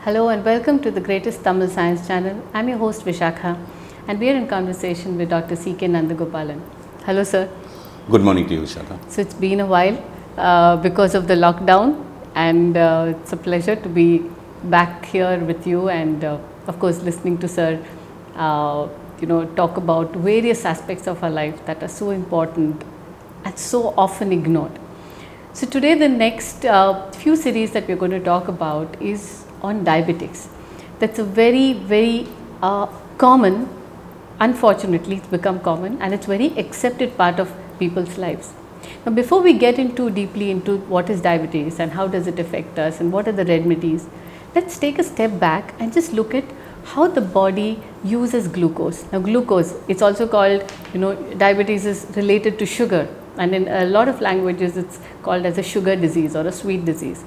Hello and welcome to the greatest Tamil science channel. I'm your host Vishakha and we are in conversation with Dr. C.K. Nandagopalan. Hello sir. Good morning to you, Vishakha. So it's been a while because of the lockdown and it's a pleasure to be back here with you and of course listening to sir talk about various aspects of our life that are so important and so often ignored. So today the next few series that we're going to talk about is on diabetics. That's a very common, unfortunately it's become common and it's very accepted part of people's lives. Now before we get into deeply into what is diabetes and how does it affect us and what are the remedies, let's take a step back and just look at how the body uses glucose. Now glucose, it's also called, diabetes is related to sugar and in a lot of languages it's called as a sugar disease or a sweet disease.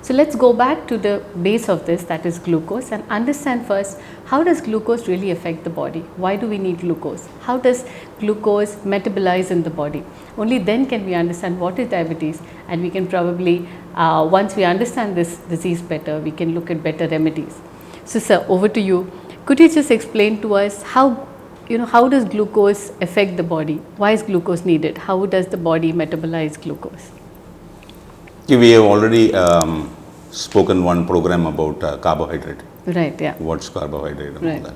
So let's go back to the base of this, that is glucose, and understand first how does glucose really affect the body? Why do we need glucose? How does glucose metabolize in the body? Only then can we understand what is diabetes and we can probably, once we understand this disease better, we can look at better remedies. So sir, over to you. Could you just explain to us how does glucose affect the body? Why is glucose needed? How does the body metabolize glucose? We have already spoken one program about carbohydrate. Right, yeah. What's carbohydrate and Right. all that.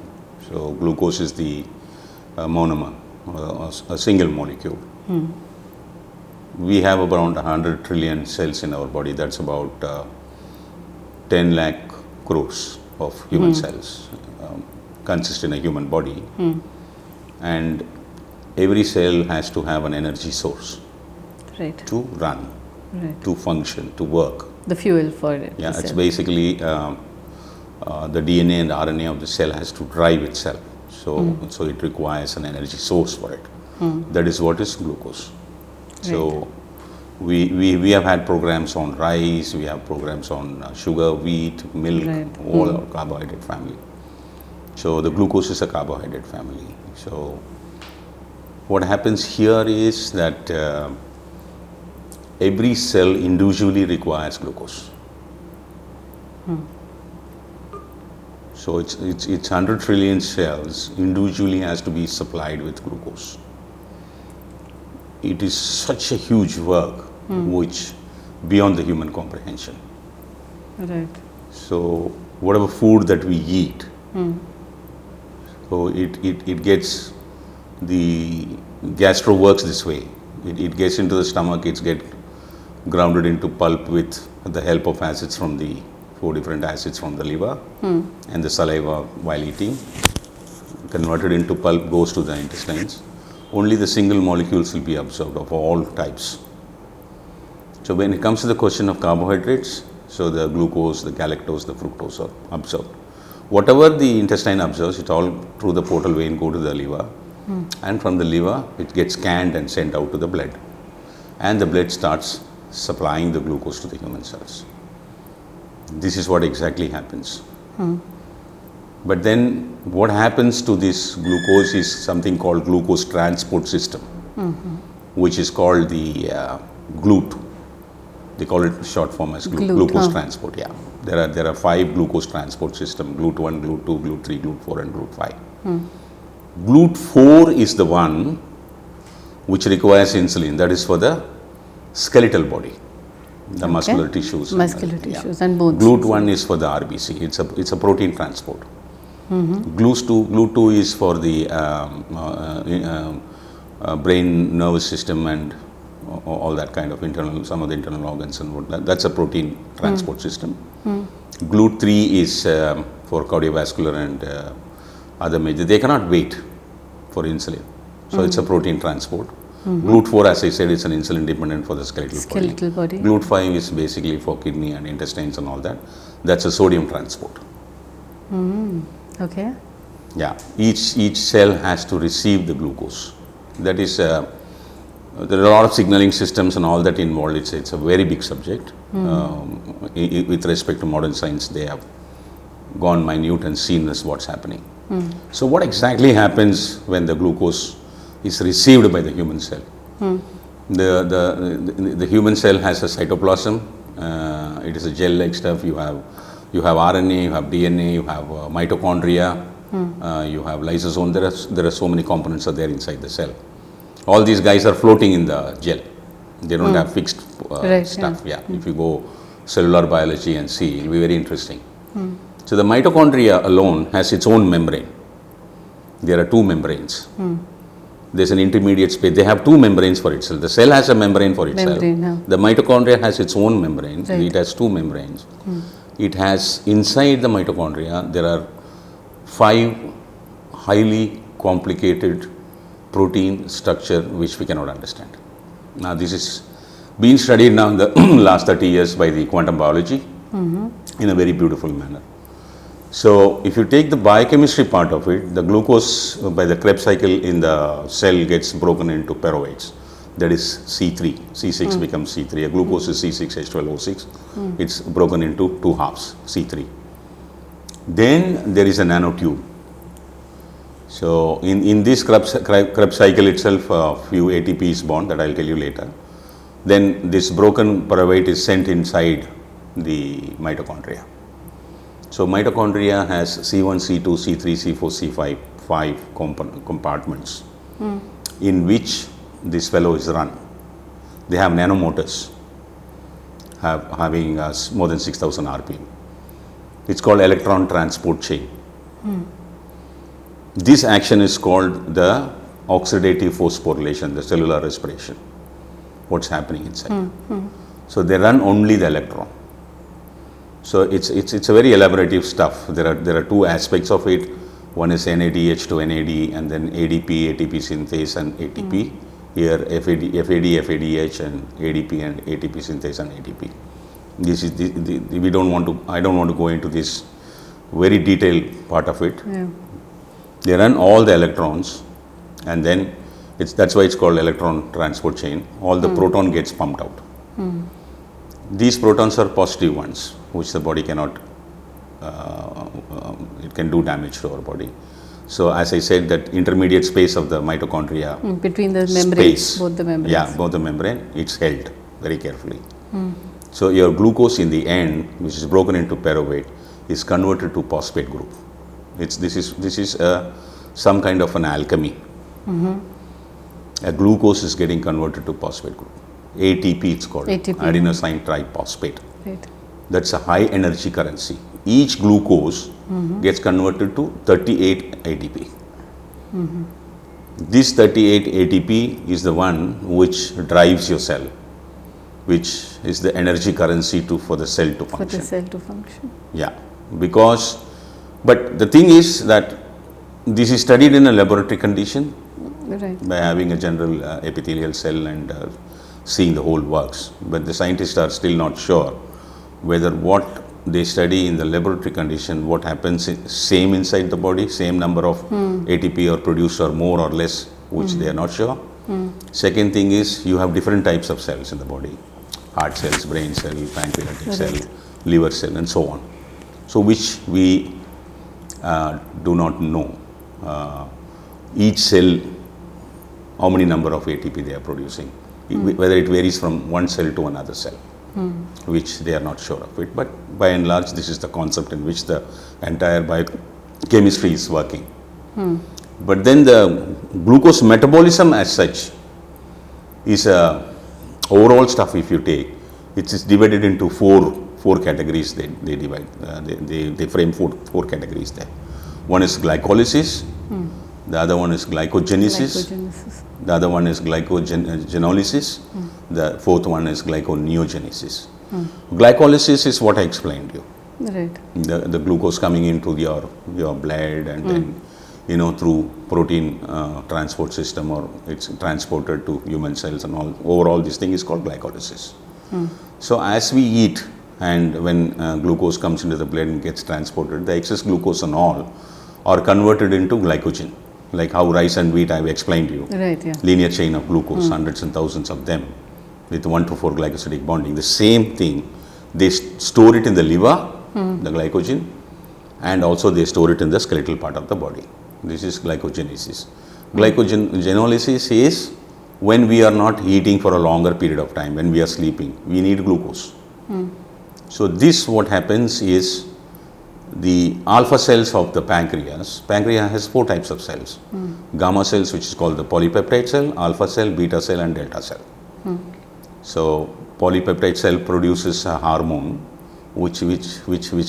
So glucose is the monomer, a single molecule. We have around 100 trillion cells in our body. That's about 10 lakh crores of human cells consist in a human body. And every cell has to have an energy source Right. to run, Right. to function, to work. The fuel for it. Yeah, the it's cell. basically the DNA and RNA of the cell has to drive itself. So it requires an energy source for it. That is what is glucose. So we have had programs on rice, we have programs on sugar, wheat, milk, Right. all our carbohydrate family. So the glucose is a carbohydrate family. So what happens here is that every cell individually requires glucose. So it's 100 trillion cells individually has to be supplied with glucose. It is such a huge work which beyond the human comprehension. Right. So whatever food that we eat, so it gets, the gastro works this way. It gets into the stomach, it's get grounded into pulp with the help of acids from the 4 different acids from the liver and the saliva while eating. Converted into pulp, goes to the intestines. Only the single molecules will be absorbed of all types. So when it comes to the question of carbohydrates, so the glucose, the galactose, the fructose are absorbed. Whatever the intestine absorbs, it all through the portal vein go to the liver, and from the liver it gets scanned and sent out to the blood, and the blood starts supplying the glucose to the human cells. This is what exactly happens. But then what happens to this glucose is something called glucose transport system, which is called the GLUT. They call it short form as glucose transport. Yeah, there are 5 glucose transport system: GLUT1, GLUT2, GLUT3, GLUT4, and GLUT5. GLUT4 is the one which requires insulin. That is for the skeletal body, the muscular tissues. Muscular tissues and bones. GLUT1 is for the RBC. It's a protein transport. GLUT2 is for the brain nervous system and all that kind of some of the internal organs and what that's a protein transport system. GLUT3 is for cardiovascular and other major. They cannot wait for insulin, so it's a protein transport. GLUT4, as I said, is an insulin dependent for the skeletal body. GLUT5 is basically for kidney and intestines and all that. That's a sodium transport. Okay. Yeah, each cell has to receive the glucose. That is, there are a lot of signaling systems and all that involved. It's a very big subject. With respect to modern science, they have gone minute and seen this what's happening. So what exactly happens when the glucose is received by the human cell? The human cell has a cytoplasm. It is a gel-like stuff. You have You have RNA, you have DNA, you have mitochondria, you have lysosome. There are so many components are there inside the cell. All these guys are floating in the gel. They don't have fixed stuff. Yeah. If you go cellular biology and see, it will be very interesting. So the mitochondria alone has its own membrane. There are two membranes. There's an intermediate space. They have two membranes for itself. The cell has a membrane for itself. The mitochondria has its own membrane. Right. It has two membranes. It has inside the mitochondria, there are 5 highly complicated protein structure which we cannot understand. Now this is being studied now in the last 30 years by the quantum biology in a very beautiful manner. So if you take the biochemistry part of it, the glucose by the Krebs cycle in the cell gets broken into pyruvates. That is C3. C6 becomes C3. A glucose is C6H12O6. It's broken into 2 halves, C3. Then there is a nanotube. So in this Krebs cycle itself, a few ATP is born, that I'll tell you later. Then this broken pyruvate is sent inside the mitochondria. So mitochondria has C1, C2, C3, C4, C5, 5 compartments in which this fellow is run. They have nanomotors having more than 6,000 RPM. It's called electron transport chain. This action is called the oxidative phosphorylation, the cellular respiration. What's happening inside? So they run only the electron. So it's a very elaborative stuff. There are 2 aspects of it. One is NADH to NAD, and then ADP, ATP synthase, and ATP. Here FAD, FADH, and ADP and ATP synthase and ATP. This is we don't want to. I don't want to go into this very detailed part of it. Yeah. They run all the electrons, and then that's why it's called electron transport chain. All the proton gets pumped out. These protons are positive ones, which the body cannot, it can do damage to our body. So as I said, that intermediate space of the mitochondria, between the membranes, both the membranes. Yeah, both the membrane, it's held very carefully. So your glucose in the end, which is broken into pyruvate, is converted to phosphate group. This is some kind of an alchemy. A glucose is getting converted to phosphate group. ATP it's called, ATP. Adenosine triphosphate. Right. That's a high energy currency. Each glucose gets converted to 38 ATP. This 38 ATP is the one which drives your cell, which is the energy currency for the cell to function. For the cell to function. Yeah, but the thing is that this is studied in a laboratory condition, right, by having a general epithelial cell and seeing the whole works. But the scientists are still not sure whether what they study in the laboratory condition, what happens same inside the body, same number of ATP are produced or more or less, which they are not sure. Second thing is you have different types of cells in the body. Heart cells, brain cell, pancreatic cell, liver cell, and so on. So which we do not know. Each cell, how many number of ATP they are producing, whether it varies from one cell to another cell, which they are not sure of it. But by and large, this is the concept in which the entire biochemistry is working. But then the glucose metabolism as such is overall stuff. If you take, it is divided into four categories. They divide. They frame four categories there. One is glycolysis. The other one is glycogenesis. The other one is glycogenolysis. The fourth one is glyconeogenesis. Glycolysis is what I explained you. Right. The glucose coming into your blood and then through protein transport system, or it's transported to human cells and all. Overall, this thing is called glycolysis. So as we eat, and when glucose comes into the blood and gets transported, the excess glucose and all are converted into glycogen. Like how rice and wheat I have explained to you. Right, yeah. Linear chain of glucose, hundreds and thousands of them with 1 to 4 glycosidic bonding. The same thing, they store it in the liver, the glycogen, and also they store it in the skeletal part of the body. This is glycogenesis. Glycogenolysis is when we are not eating for a longer period of time, when we are sleeping, we need glucose. So this what happens is the alpha cells of the pancreas has 4 types of cells. Gamma cells, which is called the polypeptide cell, alpha cell, beta cell and delta cell. So polypeptide cell produces a hormone which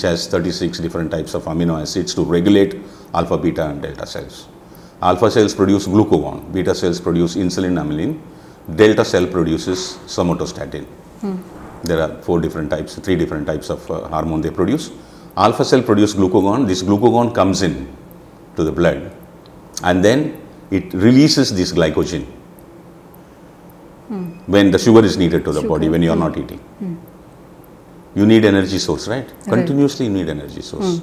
has 36 different types of amino acids to regulate alpha, beta and delta cells. Alpha cells produce glucagon, beta cells produce insulin amylin, delta cell produces somatostatin. There are 3 different types of hormone they produce. Alpha cell produce glucagon. This glucagon comes in to the blood and then it releases this glycogen when the sugar is needed to the body, when you are not eating. You need energy source, right? Continuously you need energy source.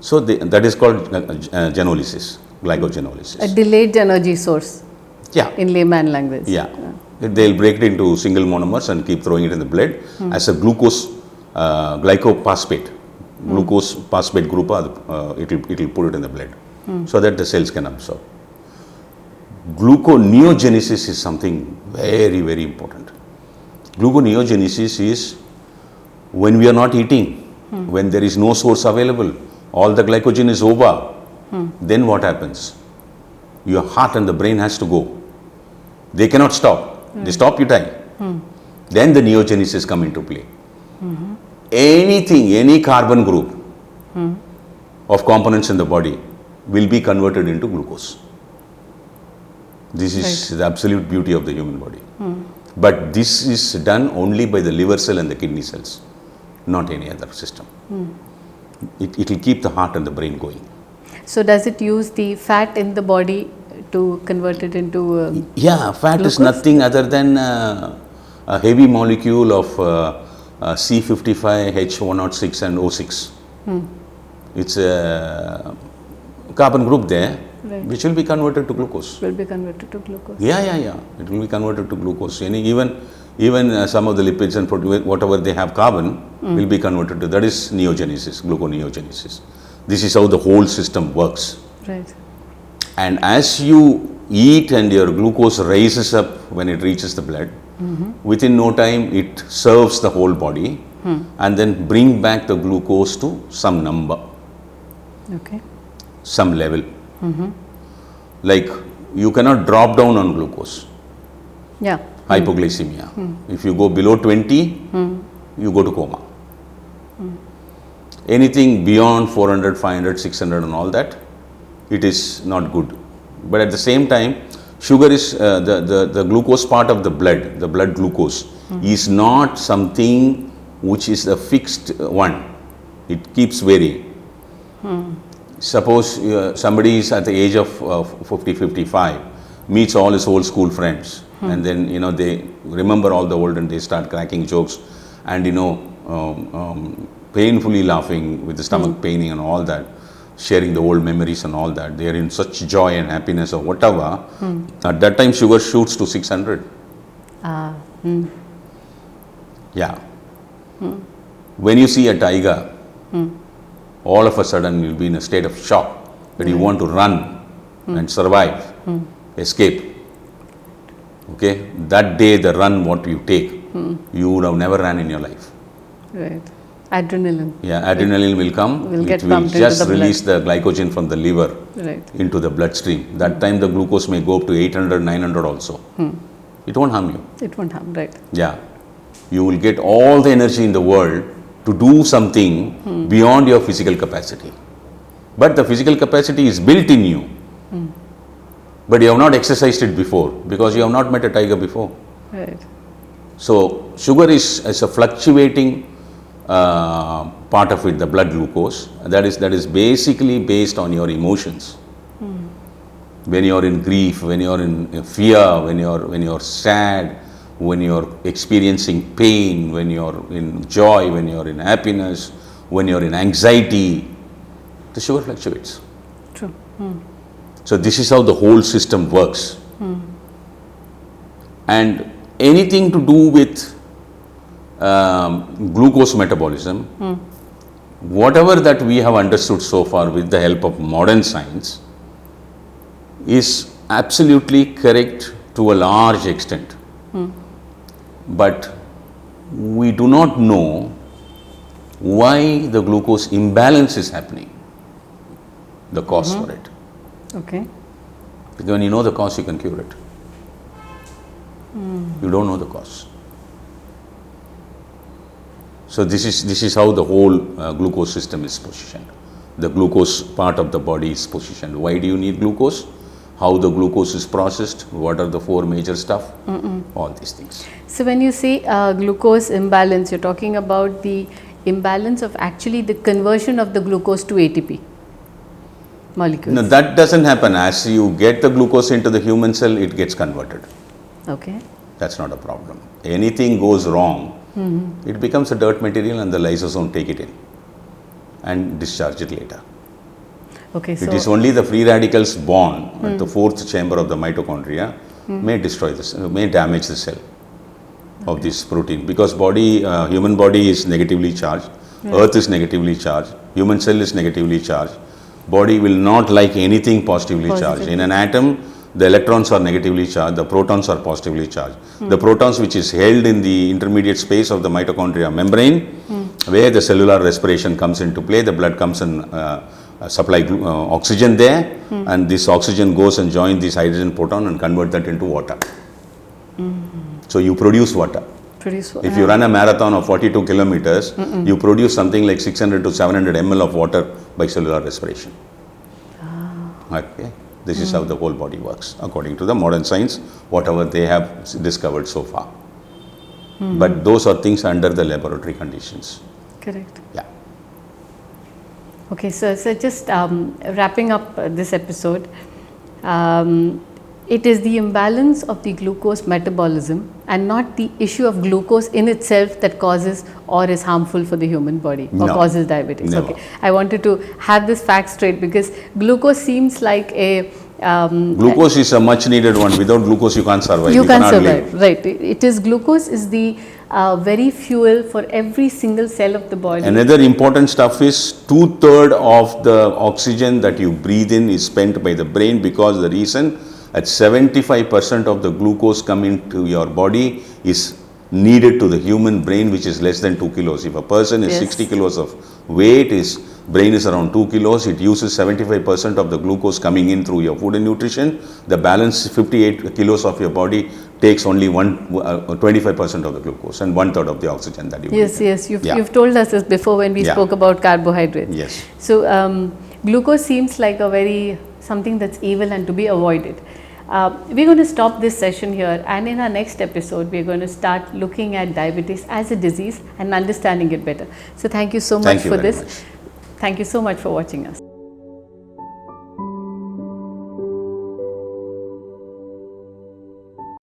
So that is called genolysis, glycogenolysis. A delayed energy source. Yeah. In layman language. Yeah. They'll break it into single monomers and keep throwing it in the blood as a glucose glycophosphate. Glucose phosphate group, it will put it in the blood so that the cells can absorb. Gluconeogenesis is something very, very important. Gluconeogenesis is when we are not eating, when there is no source available, all the glycogen is over, then what happens? Your heart and the brain has to go. They cannot stop. They stop, you die. Then the neogenesis come into play. Anything, any carbon group of components in the body will be converted into glucose. This is the absolute beauty of the human body. But this is done only by the liver cell and the kidney cells, not any other system. It will keep the heart and the brain going. So does it use the fat in the body to convert it into yeah, fat glucose? Is nothing other than a heavy molecule of C55, H106 and O6. It's a carbon group there, which will be converted to glucose. Will be converted to glucose. Yeah. It will be converted to glucose. Even some of the lipids and protein, whatever they have carbon, will be converted to. That is neogenesis, gluconeogenesis. This is how the whole system works. Right. And as you eat and your glucose rises up when it reaches the blood, within no time it serves the whole body and then bring back the glucose to some number, some level. Like you cannot drop down on glucose. Yeah. Hypoglycemia. If you go below 20, you go to coma. Anything beyond 400, 500, 600 and all that, it is not good. But at the same time, sugar is the glucose part of the blood glucose is not something which is a fixed one. It keeps varying. Suppose somebody is at the age of 50, 55, meets all his old school friends and then they remember all the old and they start cracking jokes and painfully laughing with the stomach paining and all that, sharing the old memories and all that. They are in such joy and happiness or whatever. At that time sugar shoots to 600. Yeah. When you see a tiger, all of a sudden you'll be in a state of shock that you want to run and survive, escape. Okay, that day the run what you take, you would have never ran in your life. Right. Adrenaline. Yeah, adrenaline will come. It will just release the glycogen from the liver into the bloodstream. That time the glucose may go up to 800, 900 also. It won't harm you. It won't harm, right. Yeah. You will get all the energy in the world to do something beyond your physical capacity. But the physical capacity is built in you. But you have not exercised it before because you have not met a tiger before. Right. So sugar is a fluctuating part of it, the blood glucose. That is basically based on your emotions. When you are in grief, when you are in fear, when you are sad, when you are experiencing pain, when you are in joy, when you are in happiness, when you are in anxiety, the sugar fluctuates. True. So this is how the whole system works. And anything to do with glucose metabolism, whatever that we have understood so far with the help of modern science is absolutely correct to a large extent. But we do not know why the glucose imbalance is happening, the cause for it. Okay. Because when you know the cause, you can cure it. You don't know the cause. So this is how the whole glucose system is positioned. The glucose part of the body is positioned. Why do you need glucose? How the glucose is processed? What are the four major stuff? All these things. So when you say glucose imbalance, you're talking about the imbalance of actually the conversion of the glucose to ATP molecules. No, that doesn't happen. As you get the glucose into the human cell, it gets converted. Okay. That's not a problem. Anything goes wrong, it becomes a dirt material and the lysosome take it in and discharge it later. Okay. So It is only the free radicals born at the fourth chamber of the mitochondria may destroy this, may damage the cell of this protein, because human body is negatively charged, earth is negatively charged, human cell is negatively charged. Body will not like anything positively charged. In an atom, the electrons are negatively charged, the protons are positively charged. The protons, which is held in the intermediate space of the mitochondria membrane, where the cellular respiration comes into play, the blood comes and supply oxygen there, and this oxygen goes and joins this hydrogen proton and convert that into water. So you produce water. If you run a marathon of 42 kilometers, you produce something like 600 to 700 ml of water by cellular respiration. Okay. This is how the whole body works, according to the modern science, whatever they have discovered so far. But those are things under the laboratory conditions. correct. Yeah. Okay, so just wrapping up this episode, it is the imbalance of the glucose metabolism and not the issue of glucose in itself that causes or is harmful for the human body or No. causes diabetes. Never. Okay, I wanted to have this fact straight because glucose seems like a Glucose is a much needed one. Without glucose, you can't survive. you can't cannot survive, live. right? It is glucose is the very fuel for every single cell of the body. Another important stuff is 2/3 of the oxygen that you breathe in is spent by the brain, because the reason at 75% of the glucose coming to your body is needed to the human brain, which is less than 2 kilos. If a person is Yes. 60 kilos of weight, his brain is around 2 kilos, it uses 75% of the glucose coming in through your food and nutrition. The balance 58 kilos of your body takes only 25% of the glucose and 1/3 of the oxygen that you Yes, breathe in. yes, Yeah. you've told us this before when we Yeah. spoke about carbohydrates. Yes. So glucose seems like a something that's evil and to be avoided. We're going to stop this session here, and in our next episode we're going to start looking at diabetes as a disease and understanding it better. So thank you so much Thank you for very this. much. Thank you so much for watching us.